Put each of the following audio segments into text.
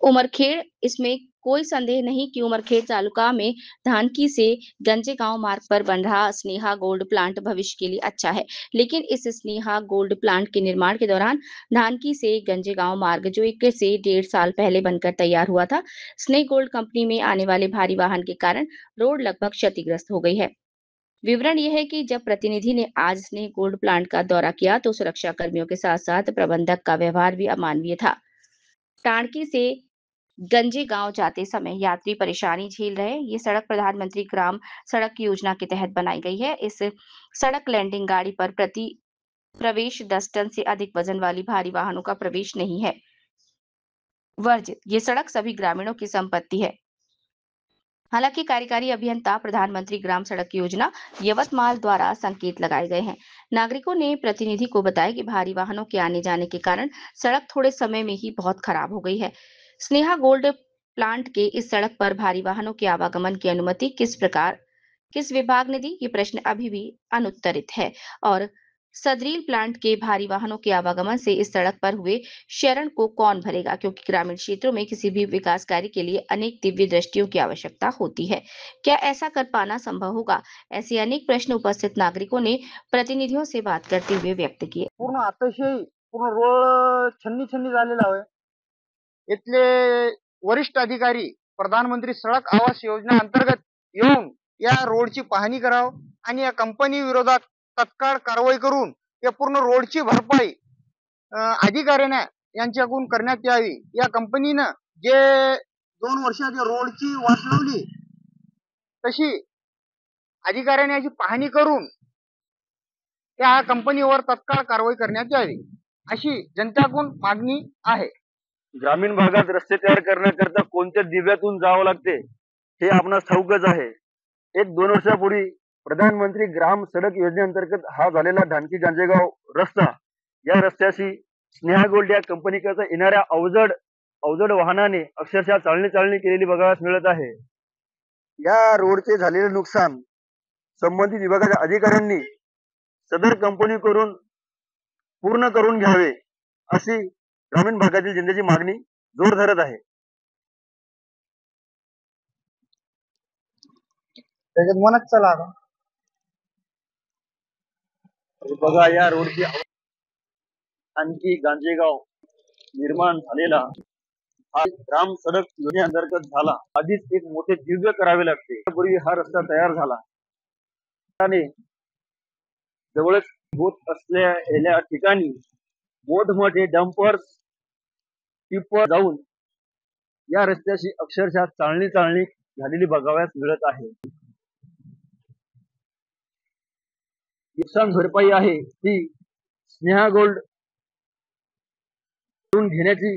उमरखेड़ इसमें कोई संदेह नहीं कि उमरखेड़ तालुका में धानकी से गंजे गांव मार्ग पर बन रहा स्नेहा गोल्ड प्लांट भविष्य के लिए अच्छा है। लेकिन इस स्नेहा गोल्ड प्लांट के निर्माण के दौरान धानकी से गंजे गांव मार्ग जो 1 से 1.5 साल पहले बनकर तैयार हुआ था, स्नेह गोल्ड कंपनी में आने वाले भारी वाहन के कारण रोड लगभग क्षतिग्रस्त हो गई है। विवरण यह है कि जब प्रतिनिधि ने आज स्नेह गोल्ड प्लांट का दौरा किया तो सुरक्षा कर्मियों के साथ साथ प्रबंधक का व्यवहार भी अमानवीय था। टांडकी से गंजे गांव जाते समय यात्री परेशानी झेल रहे। ये सड़क प्रधानमंत्री ग्राम सड़क योजना के तहत बनाई गई है। इस सड़क लैंडिंग गाड़ी पर प्रति प्रवेश 10 टन से अधिक वजन वाली भारी वाहनों का प्रवेश नहीं है वर्जित। ये सड़क सभी ग्रामीणों की संपत्ति है। हालांकि कार्यकारी अभियंता प्रधानमंत्री ग्राम सड़क योजना यवतमाल द्वारा संकेत लगाए गए हैं। नागरिकों ने प्रतिनिधि को बताया कि भारी वाहनों के आने जाने के कारण सड़क थोड़े समय में ही बहुत खराब हो गई है। स्नेहा गोल्ड प्लांट के इस सड़क पर भारी वाहनों के आवागमन की अनुमति किस विभाग ने दी, ये प्रश्न अभी भी अनुत्तरित है। और सदरील प्लांट के भारी वाहनों के आवागमन से इस सड़क पर हुए क्षरण को कौन भरेगा, क्योंकि ग्रामीण क्षेत्रों में किसी भी विकास कार्य के लिए अनेक दिव्य दृष्टियों की आवश्यकता होती है। क्या ऐसा कर पाना संभव होगा? ऐसे अनेक प्रश्न उपस्थित नागरिकों ने प्रतिनिधियों से बात करते हुए व्यक्त किए। पूर्ण अतिशय पूर्ण रोड छन्नी छन्नी झालेला आहे। इथले वरिष्ठ अधिकारी प्रधानमंत्री सडक आवास योजना अंतर्गत येऊन या रोडची पाहणी करावं आणि या कंपनी विरोधात तत्काळ कारवाई करून या पूर्ण रोडची भरपाई अधिकाऱ्यांना यांच्याकडून करण्यात यावी। या कंपनीनं जे 2 वर्षात या रोडची वाट लावली तशी अधिकाऱ्यांनी याची पाहणी करून त्या कंपनीवर तत्काळ कारवाई करण्यात यावी अशी जनतेकडून मागणी आहे। ग्रामीण भागात रस्ते तयार करण्याकरता कोणत्या दिव्यातून जावं लागते हे आपणास ठाऊकच आहे। 1-2 वर्षापूर्वी प्रधानमंत्री ग्राम सडक योजनेअंतर्गत हा झालेला धानकी गांजेगाव रस्ता, या रस्त्याशी स्नेहा गोल्ड या कंपनीकरता येणाऱ्या अवजड वाहनाने अक्षरशः चाळणी केलेली बघायला मिळत आहे। या रोडचे झालेले नुकसान संबंधित विभागाच्या अधिकाऱ्यांनी सदर कंपनीकडून पूर्ण करून घ्यावे अशी ग्रामीण भागातील जनतेची मागणी जोर धरत आहे। त्याच्यात मनच चला बघा या रोडची आणखी गांजेगाव निर्माण झालेला हा ग्राम सडक योजनेअंतर्गत झाला। आधीच एक मोठे दिव्य करावे लागते, त्यापूर्वी हा रस्ता तयार झाला आणि जवळच होत असलेल्या ठिकाणी मोठमोठे डंपर्स टिप्पर जाऊन या रस्त्याची अक्षरशः चाळणी झालेली बघावयास मिळत आहे। नुकसान भरपाई आहे ती स्नेहा गोल्ड करून घेण्याची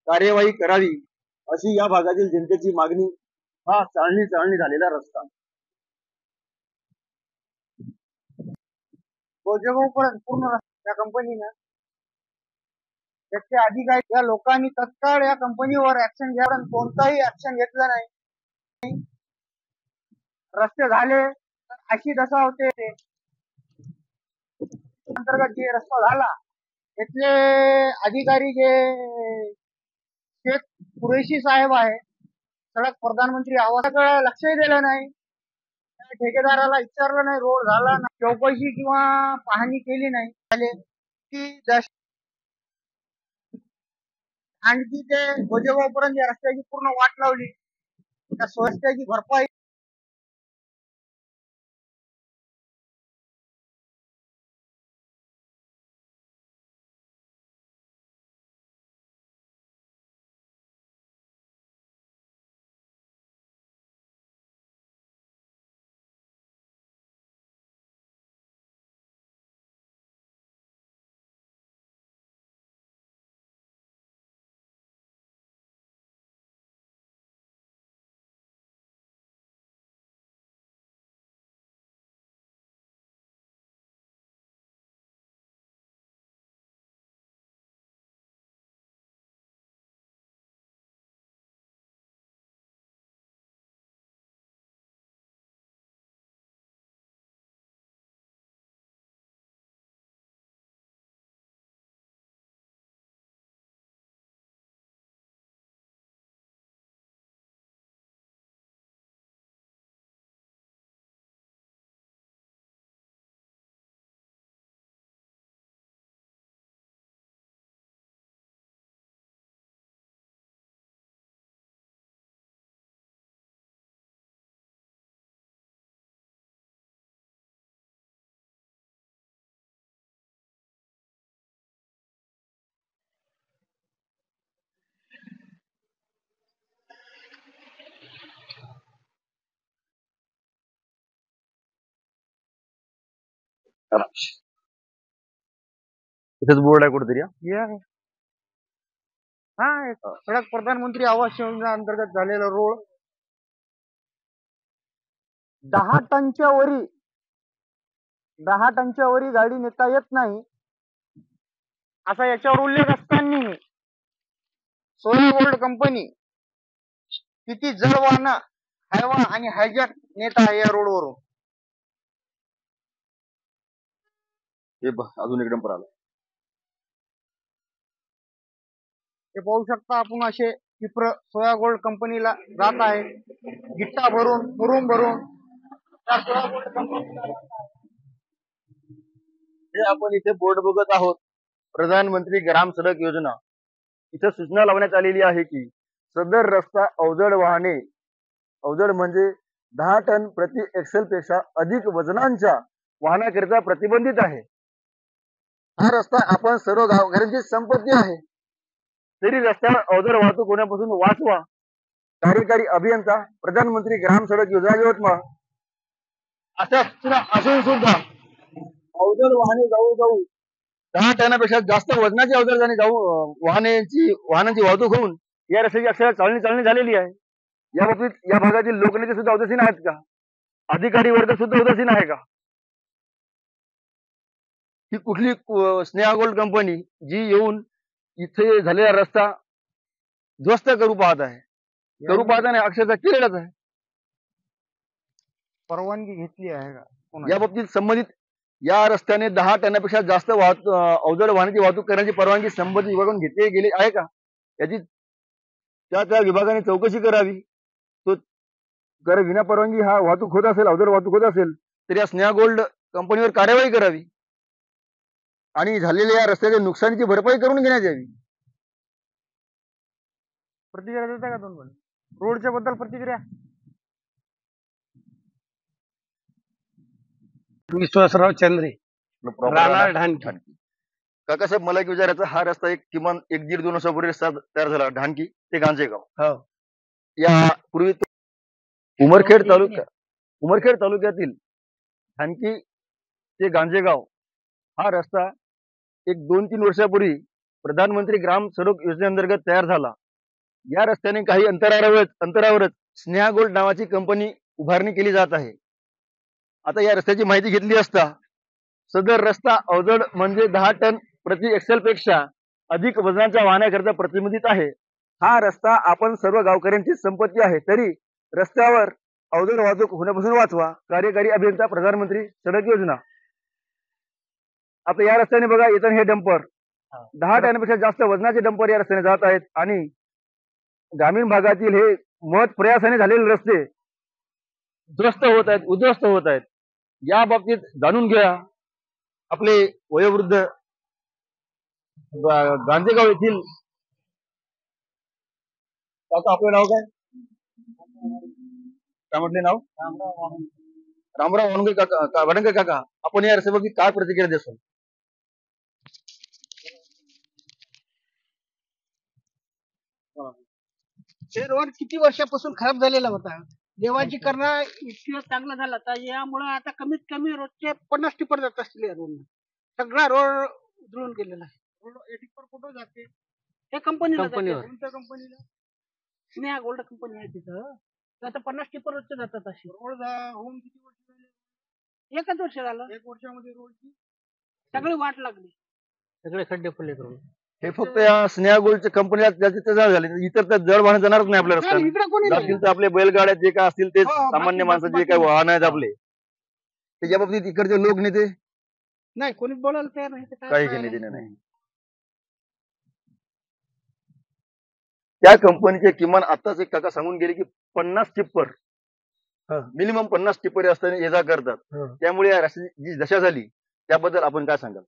कार्यवाही करावी अशी या भागातील जनतेची मागणी। हा चाळणी झालेला रस्ता गोजेगावपर्यंत पूर्ण त्या कंपनीनं त्याचे अधिकारी या लोकांनी तत्काळ या कंपनीवर ऍक्शन घ्यावं। कोणताही ऍक्शन घेतलं नाही, रस्ते झाले तर अशी दशा होते। अंतर्गत जे रस्ता झाला इथले अधिकारी जे शेख कुरेशी साहेब आहे, सडक प्रधानमंत्री आवासाकडे लक्षही दिलं नाही, ठेकेदाराला विचारलं नाही, रोड झाला नाही, चौकशी किंवा पाहणी केली नाही। झाले की आणखी ते गोजेगावपर्यंत या रस्त्याची पूर्ण वाट लावली, त्या रस्त्याची भरपाई इथेच बोर्ड आहे कुठेतरी हे आहे. हा सडक प्रधानमंत्री आवास योजना अंतर्गत झालेला रोड 10 टनच्या वरी 10 टनच्या वरी गाडी नेता येत नाही असा याच्यावर उल्लेख असताना सोया गोल्ड कंपनी किती जड वाहनं हायवा आणि हायजॅक नेत आहे या रोडवरून. हे अजून एक डंपर आला. हे पाहू शकता आपण असे चित्र सोया गोल्ड कंपनीला जात आहे गिट्टा भरून मुरुम भरून त्या सोया गोल्ड कंपनीला हे आपण इथे बोर्ड बघत आहोत प्रधानमंत्री ग्राम सडक योजना. इथे सूचना लावण्यात आलेली आहे की सदर रस्ता अवजड वाहने अवजड म्हणजे 10 टन प्रति एक्सेल पेक्षा अधिक वजनांच्या वाहनाकरिता प्रतिबंधित आहे. हा रस्ता आपण सर्व गावकऱ्यांची संपत्ती आहे तरी रस्त्यावर अवजड वाहतूक होण्यापासून वाचवा. कार्यकारी अभियंता प्रधानमंत्री ग्राम सडक योजना यवतमाळ. अशा सूचना असून सुद्धा अवजड वाहने जाऊ 10 टनापेक्षा जास्त वजनाची अवजड वाहनांची वाहतूक होऊन या रस्त्याची अक्षरशः चालणी झालेली आहे. या बाबतीत या भागातील लोकनेते सुद्धा उदासीन आहेत का? अधिकारी वर्ग सुद्धा उदासीन आहे का? ही कुठली स्नेहा गोल्ड कंपनी जी येऊन इथे झालेला रस्ता ध्वस्त करू पाहत आहे. करू पाहताना अक्षरशः केलेलाच आहे. परवानगी घेतली आहे का? या बाबतीत संबंधित या रस्त्याने 10 टनापेक्षा जास्त अवजड वाहनाची वाहतूक करण्याची परवानगी संबंधित विभागाकडून घेतली गेली आहे का? याची त्या विभागाने चौकशी करावी. तो जर विना परवानगी हा वाहतूक होत असेल अवजड वाहतूक होत असेल तर या स्नेहा गोल्ड कंपनीवर कार्यवाही करावी आणि झालेल्या या रस्त्याच्या नुकसानीची भरपाई करून घेण्यात यावी. प्रतिक्रिया देता का तुम्ही रोडच्या बद्दल प्रतिक्रिया? विश्वासराव चंद्रे, राहणार ढानकी. काकासाहेब मला एक विचारायचं, हा रस्ता किमान 1-1.5-2 वर्षापूर्वी रस्ता तयार झाला ढानकी ते गांजेगाव. हो. या पूर्वी उमरखेड तालुक्यातील ढानकी ते गांजेगाव हा रस्ता 1-2-3 वर्षापूर्वी प्रधानमंत्री ग्राम सडक योजनेअंतर्गत तयार झाला. या रस्त्याने काही अंतरावरच स्नेहा गोल्ड नावाची कंपनी उभारणी केली जात आहे. आता या रस्त्याची माहिती घेतली असता सदर रस्ता अवजड म्हणजे 10 टन प्रति एक्सेल पेक्षा अधिक वजनाच्या वाहनाकरिता प्रतिबंधित आहे. हा रस्ता आपण सर्व गावकऱ्यांची संपत्ती आहे तरी रस्त्यावर अवजड वाहतूक होण्यापासून वाचवा. कार्यकारी अभियंता प्रधानमंत्री सडक योजना. आता या रस्त्याने बघा येताना हे डंपर 10 टनापेक्षा जास्त वजनाचे डंपर या रस्त्याने जात आहेत आणि ग्रामीण भागातील हे महत् प्रयासाने झालेले रस्ते उद्ध्वस्त होत आहेत. या बाबतीत जाणून घ्या आपले वयोवृद्ध गांजेगाव येथील काका. आपलं नाव काय म्हटले नाव? रामराव वणगे काका. आपण या रस्त्याबाबतीत काय प्रतिक्रिया देसाल? हे रोड किती वर्षापासून खराब झालेला होता. देवाची करणा इतकी चांगला झाला तर यामुळे आता कमीत कमी रोडचे 50 टिपर जात असतील या रोड. सगळा रोड उधळून गेलेला आहे. रोड टिपर कुठं जाते? हे कंपनीला कोणत्या कंपनीला? स्नेहा गोल्ड कंपनी आहे तिथं. आता 50 टिपर रोजचे जातात अशी. रोड होऊन किती वर्ष झाले? 1 वर्ष झालं. 1 वर्षामध्ये रोडची सगळी वाट लागली. सगळे खड्डे फुले करून. हे फक्त या स्नेहा गोल्डच्या कंपनीला त्याचे झाले. इतर तर जड वाहन जाणारच नाही आपल्या रस्त्यावर. तर आपले बैलगाड्या जे काय असतील ते सामान्य माणसाचे जे काही वाहन आहेत आपले त्याच्या बाबतीत इकडचे लोक नेते नाही कोणी बोलायला तयार नाही. काही घेणे देणे नाही. त्या कंपनीचे किमान आताच एक काका सांगून गेले की 50 टिप्पर मिनिमम 50 टिप्पर असताना ये जा करतात. त्यामुळे या रस्त्याची जी दशा झाली त्याबद्दल आपण काय सांगाल?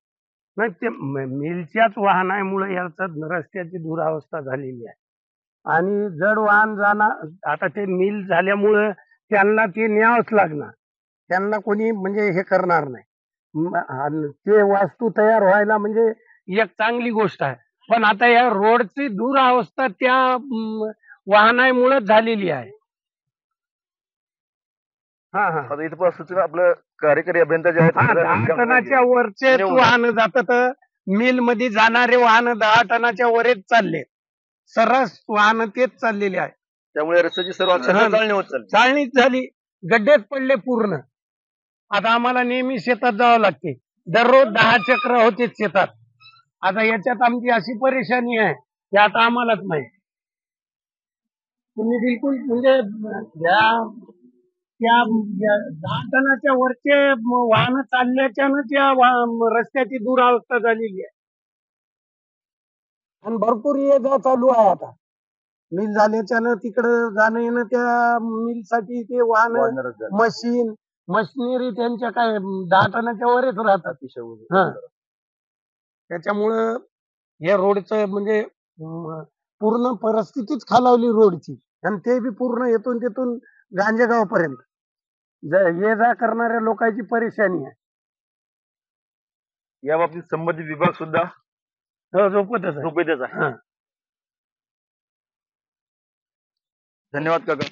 नाही ते मिलच्याच वाहनामुळे याचा रस्त्याची दुरावस्था झालेली आहे आणि जड वाहन जाणार. आता ते मिल झाल्यामुळं त्यांना ते न्यावंच लागणार. त्यांना कोणी म्हणजे हे करणार नाही. ते वास्तू तयार व्हायला म्हणजे एक चांगली गोष्ट आहे. पण आता या रोडची दुरावस्था त्या वाहनामुळे झालेली आहे. हा हा आता इथं पण सूचना आपलं कार्यकारी अभियंता जे आहेत हा, आपल्याला 10 काम टनाच्या वरचे नेऊन. वाहन जातात. मिल मध्ये जाणारे वाहन 10 टनाच्या वरच चालले. सरस वाहन तेच चाललेले आहे. त्यामुळे रस्त्याची सर्व अक्षरशः हा. चालणी होत चालली. चाळणीच झाली, गड्डेच पडले पूर्ण. आता आम्हाला नेहमी शेतात जावं लागते. दररोज 10 चक्र होते शेतात. आता याच्यात आमची अशी परेशानी आहे की आता आम्हालाच माहिती. तुम्ही बिलकुल म्हणजे त्या 10 टनाच्या वरचे वाहन चालल्याच्यानं त्या रस्त्याची दुरावस्था झालेली आहे. आणि भरपूर ये जा चालू आहे आता. मिल झाल्याच्यानं तिकडं जाणं येणं त्या मिलसाठी ते वाहन, वाढणारच झालं. मशीन, मशिनरी त्यांच्या काय 10 टनाच्या वरच राहतात. अतिशय उंच. हा. त्याच्यामुळं या रोडचं म्हणजे पूर्ण परिस्थितीच खालावली रोडची. आणि ते बी पूर्ण येथून तिथून गांजेगाव पर्यंत ये जा करणाऱ्या लोकांची परेशानी आहे. या बाबतीत संबंधित विभाग सुद्धा झोपतच आहे. झोपेतच आहे. हा. धन्यवाद काका.